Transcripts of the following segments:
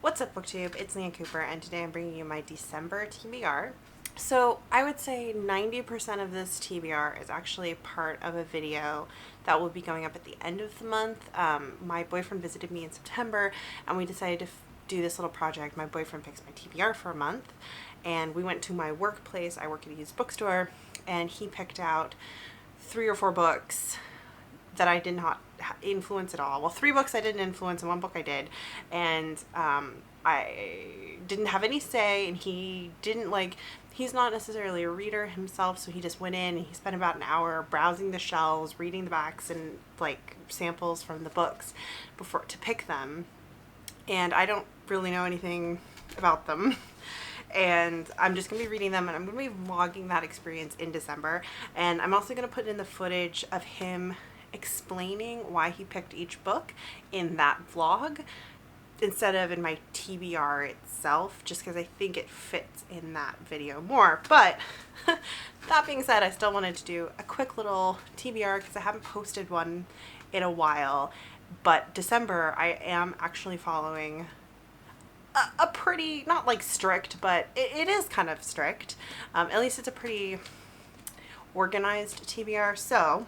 What's up, booktube? It's Leah Cooper, and today I'm bringing you my December TBR. So I would say 90% of this TBR is actually part of a video that will be going up at the end of the month. My boyfriend visited me in September, and we decided to do this little project. My boyfriend picks my TBR for a month, and we went to my workplace. I work at a used bookstore, and he picked out 3 or 4 books that I did not influence at all. Well, 3 books I didn't influence and 1 book I did. And I didn't have any say, and he didn't he's not necessarily a reader himself, so he just went in and he spent about an hour browsing the shelves, reading the backs and samples from the books before to pick them. And I don't really know anything about them. And I'm just going to be reading them, and I'm going to be vlogging that experience in December. And I'm also going to put in the footage of him explaining why he picked each book in that vlog instead of in my TBR itself, just because I think it fits in that video more. But that being said, I still wanted to do a quick little TBR because I haven't posted one in a while. But December, I am actually following a pretty, not strict, but it is kind of strict. At least it's a pretty organized TBR. So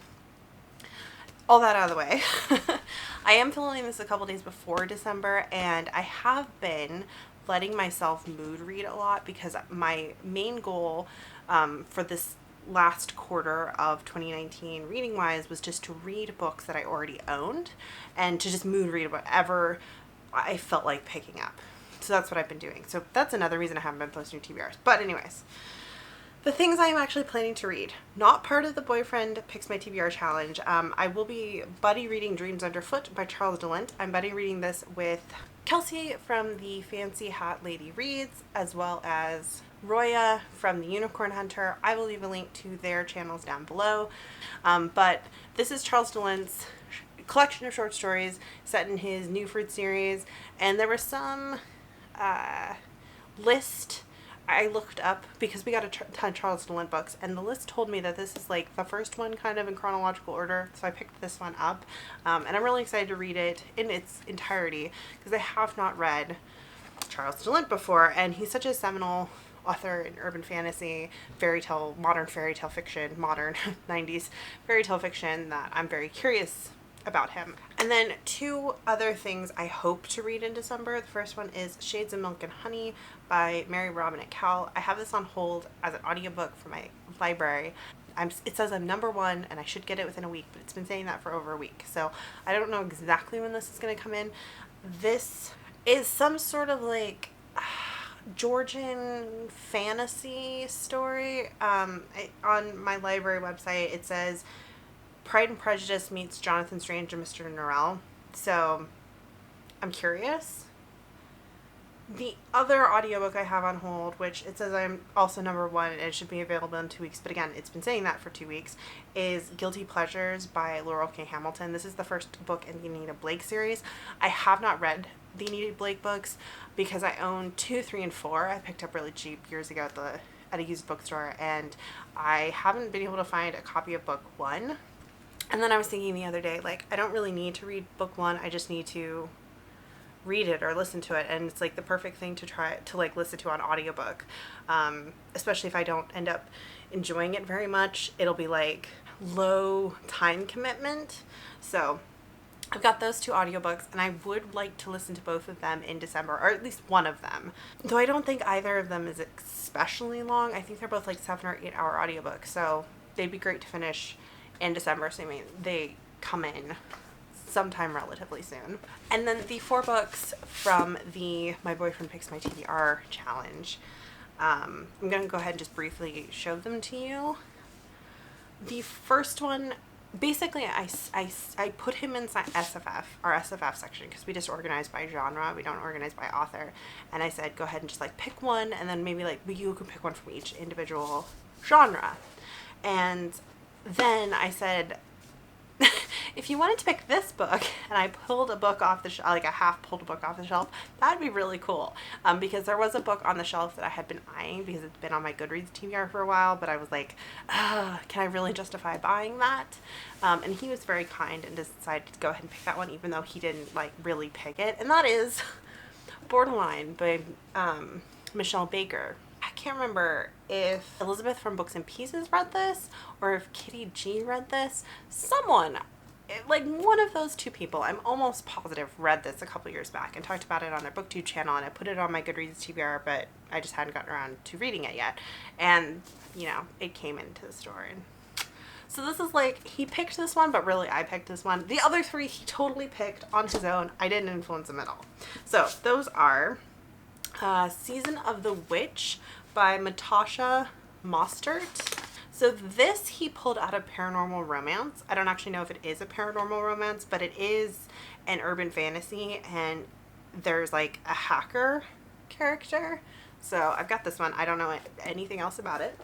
all that out of the way, I am filming this a couple days before December, and I have been letting myself mood read a lot because my main goal for this last quarter of 2019 reading wise was just to read books that I already owned and to just mood read whatever I felt like picking up. So that's what I've been doing. So that's another reason I haven't been posting TBRs. But anyways, the things I am actually planning to read, not part of the Boyfriend Picks My TBR challenge. I will be buddy reading Dreams Underfoot by Charles DeLint. I'm buddy reading this with Kelsey from the Fancy Hat Lady Reads, as well as Roya from the Unicorn Hunter. I will leave a link to their channels down below. But this is Charles DeLint's collection of short stories set in his New Fruit series, and there was some list I looked up because we got a ton of Charles DeLint books, and the list told me that this is the first one kind of in chronological order, so I picked this one up, and I'm really excited to read it in its entirety because I have not read Charles DeLint before, and he's such a seminal author in urban fantasy, modern fairy tale fiction, modern 90s fairy tale fiction, that I'm very curious about him. And then 2 other things I hope to read in December. The first one is Shades of Milk and Honey by Mary Robinette Kowell. I have this on hold as an audiobook for my library. It says I'm number 1 and I should get it within a week, but it's been saying that for over a week. So I don't know exactly when this is going to come in. This is some sort of Georgian fantasy story. On my library website it says Pride and Prejudice meets Jonathan Strange and Mr. Norrell. So I'm curious. The other audiobook I have on hold, which it says I'm also number 1 and it should be available in 2 weeks, but again, it's been saying that for 2 weeks, is Guilty Pleasures by Laurel K. Hamilton. This is the first book in the Anita Blake series. I have not read the Anita Blake books because I own 2, 3, and 4. I picked up really cheap years ago at a used bookstore, and I haven't been able to find a copy of book 1. And then I was thinking the other day, I don't really need to read book 1. I just need to read it or listen to it. And it's the perfect thing to try to listen to on audiobook. Especially if I don't end up enjoying it very much. It'll be low time commitment. So I've got those 2 audiobooks, and I would like to listen to both of them in December, or at least one of them. Though I don't think either of them is especially long. I think they're both 7 or 8 hour audiobooks. So they'd be great to finish in December, so they come in sometime relatively soon. And then the 4 books from the My Boyfriend Picks My TBR challenge. I'm going to go ahead and just briefly show them to you. The first one, basically I put him inside SFF, our SFF section, because we just organize by genre, we don't organize by author, and I said go ahead and just pick one, and then maybe you can pick one from each individual genre. And then I said, if you wanted to pick this book, and I pulled a book off the shelf, I half pulled a book off the shelf, that'd be really cool. Because there was a book on the shelf that I had been eyeing because it's been on my Goodreads TBR for a while, but I was can I really justify buying that? And he was very kind and decided to go ahead and pick that one, even though he didn't really pick it. And that is Borderline by Michelle Baker. I can't remember if Elizabeth from Books and Pieces read this or if Kitty G read this. Someone, like one of those two people, I'm almost positive, read this a couple years back and talked about it on their booktube channel, and I put it on my Goodreads TBR, but I just hadn't gotten around to reading it yet. And, you know, it came into the store. And so this is like, he picked this one, but really I picked this one. The other three he totally picked on his own. I didn't influence him at all. So those are Season of the Witch by Natasha Mostert. So this he pulled out of Paranormal Romance. I don't actually know if it is a paranormal romance, but it is an urban fantasy, and there's like a hacker character. So I've got this one. I don't know anything else about it.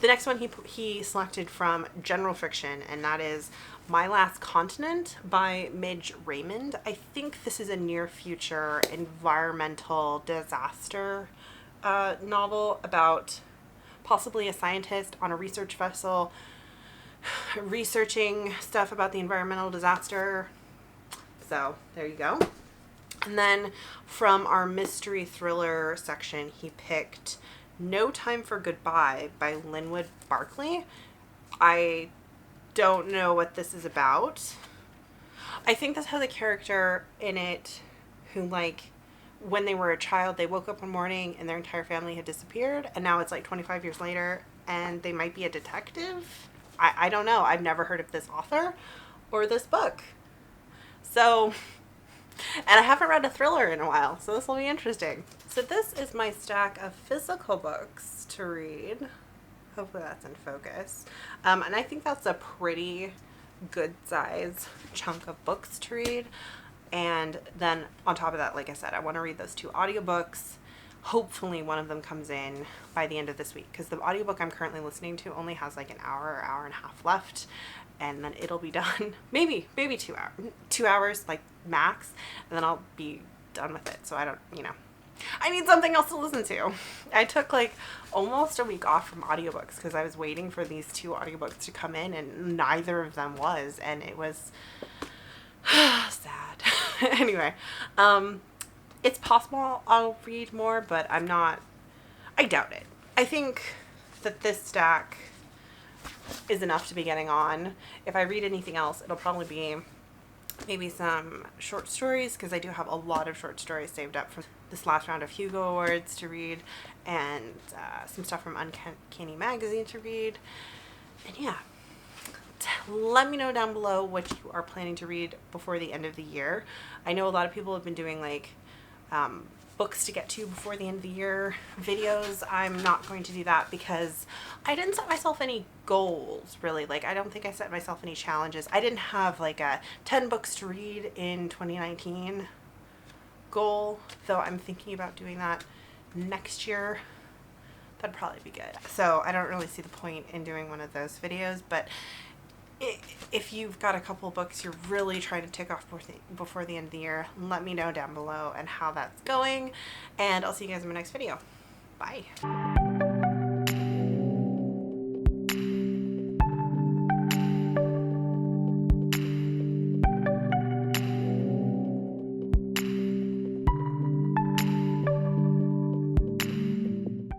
The next one he selected from General Fiction, and that is My Last Continent by Midge Raymond. I think this is a near future environmental disaster novel about possibly a scientist on a research vessel researching stuff about the environmental disaster. So there you go. And then from our mystery thriller section, he picked No Time for Goodbye by Linwood Barclay. I don't know what this is about. I think this has a character in it who, like, when they were a child, they woke up one morning and their entire family had disappeared, and now it's like 25 years later and they might be a detective. I don't know. I've never heard of this author or this book. So, and I haven't read a thriller in a while, so this will be interesting. So this is my stack of physical books to read. Hopefully that's in focus. And I think that's a pretty good size chunk of books to read. And then on top of that, like I said, I want to read those 2 audiobooks. Hopefully one of them comes in by the end of this week, because the audiobook I'm currently listening to only has like an hour or hour and a half left, and then it'll be done. maybe 2 hours, 2 hours like max, and then I'll be done with it. So I don't, you know, I need something else to listen to. I took like almost a week off from audiobooks because I was waiting for these 2 audiobooks to come in, and neither of them was, and it was sad. Anyway, it's possible I'll read more, but I doubt it. I think that this stack is enough to be getting on. If I read anything else, it'll probably be maybe some short stories, because I do have a lot of short stories saved up from this last round of Hugo Awards to read, and some stuff from Uncanny Magazine to read. And yeah, let me know down below what you are planning to read before the end of the year. I know a lot of people have been doing like books to get to before the end of the year videos. I'm not going to do that because I didn't set myself any goals, really. Like, I don't think I set myself any challenges. I didn't have like a 10 books to read in 2019 goal, though I'm thinking about doing that next year. That'd probably be good. So I don't really see the point in doing one of those videos, but if you've got a couple books you're really trying to tick off before the end of the year, let me know down below and how that's going, and I'll see you guys in my next video. Bye.